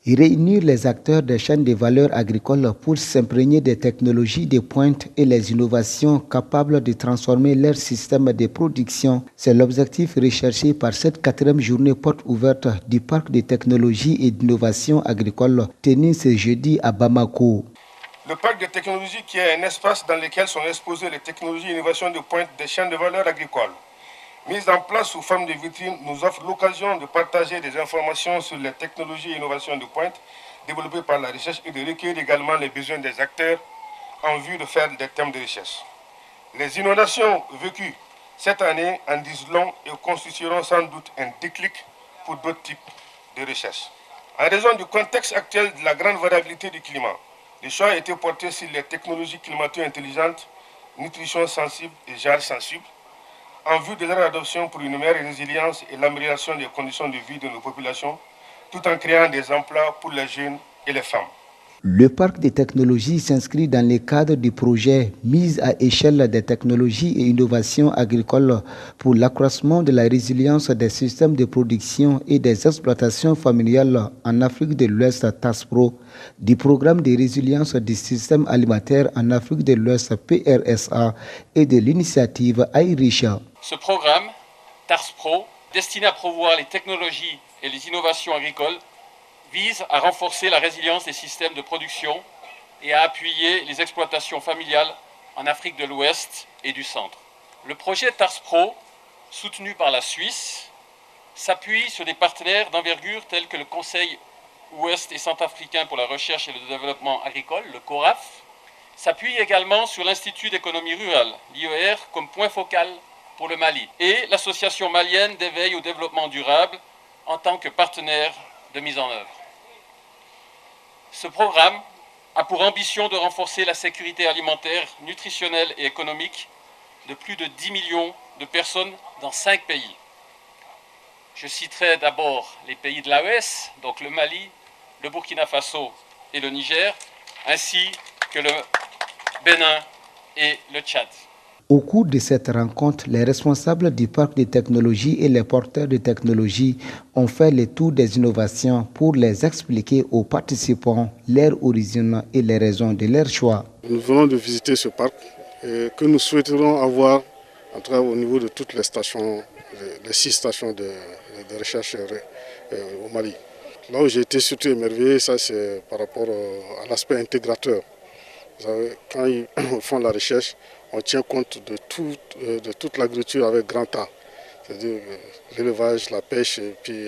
Réunir les acteurs des chaînes de valeur agricole pour s'imprégner des technologies de pointe et les innovations capables de transformer leur système de production, c'est l'objectif recherché par cette 4e journée porte ouverte du Parc de technologie et d'innovation agricole tenu ce jeudi à Bamako. Le Parc de technologie qui est un espace dans lequel sont exposées les technologies et innovations de pointe des chaînes de valeur agricole. Mise en place sous forme de vitrine, nous offre l'occasion de partager des informations sur les technologies et innovations de pointe développées par la recherche et de recueillir également les besoins des acteurs en vue de faire des thèmes de recherche. Les inondations vécues cette année en disent long et constitueront sans doute un déclic pour d'autres types de recherche. En raison du contexte actuel de la grande variabilité du climat, le choix a été porté sur les technologies climato-intelligentes, nutrition sensible et genre sensible, en vue de leur adoption pour une meilleure résilience et l'amélioration des conditions de vie de nos populations, tout en créant des emplois pour les jeunes et les femmes. Le parc des technologies s'inscrit dans le cadre du projet Mise à échelle des technologies et innovations agricoles pour l'accroissement de la résilience des systèmes de production et des exploitations familiales en Afrique de l'Ouest TASPRO, du programme de résilience du système alimentaire en Afrique de l'Ouest PRSA et de l'initiative AIRICHA. Ce programme, TASPRO, destiné à promouvoir les technologies et les innovations agricoles, vise à renforcer la résilience des systèmes de production et à appuyer les exploitations familiales en Afrique de l'Ouest et du Centre. Le projet TASPRO, soutenu par la Suisse, s'appuie sur des partenaires d'envergure tels que le Conseil ouest et centrafricain pour la recherche et le développement agricole, le CORAF, s'appuie également sur l'Institut d'économie rurale, l'IER, comme point focal pour le Mali, et l'Association malienne d'éveil au développement durable en tant que partenaire de mise en œuvre. Ce programme a pour ambition de renforcer la sécurité alimentaire, nutritionnelle et économique de plus de 10 millions de personnes dans 5 pays. Je citerai d'abord les pays de l'AES, donc le Mali, le Burkina Faso et le Niger, ainsi que le Bénin et le Tchad. Au cours de cette rencontre, les responsables du parc de technologie et les porteurs de technologie ont fait le tour des innovations pour les expliquer aux participants leur origine et les raisons de leur choix. Nous venons de visiter ce parc que nous souhaiterons avoir en tout cas, au niveau de toutes les stations, les 6 stations de recherche au Mali. Là où j'ai été surtout émerveillé, ça c'est par rapport à l'aspect intégrateur. Vous savez, quand ils font la recherche, on tient compte de toute l'agriculture avec grand A, c'est-à-dire l'élevage, la pêche et puis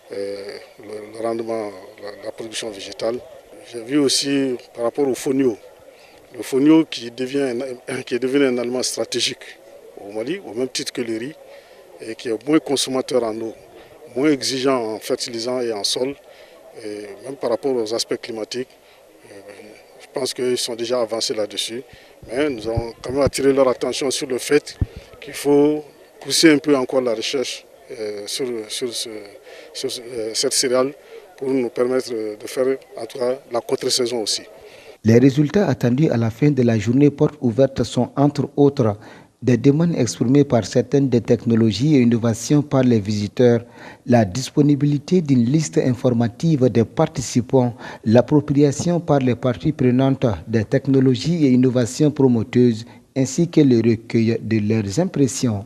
le rendement, la production végétale. J'ai vu aussi par rapport au fonio, le fonio qui est devenu un aliment stratégique au Mali, au même titre que le riz, et qui est moins consommateur en eau, moins exigeant en fertilisant et en sol, et même par rapport aux aspects climatiques. Je pense qu'ils sont déjà avancés là-dessus, mais nous avons quand même attiré leur attention sur le fait qu'il faut pousser un peu encore la recherche sur cette céréale pour nous permettre de faire en tout cas la contre-saison aussi. Les résultats attendus à la fin de la journée porte ouverte sont entre autres des demandes exprimées par certaines des technologies et innovations par les visiteurs, la disponibilité d'une liste informative des participants, l'appropriation par les parties prenantes des technologies et innovations promoteuses, ainsi que le recueil de leurs impressions.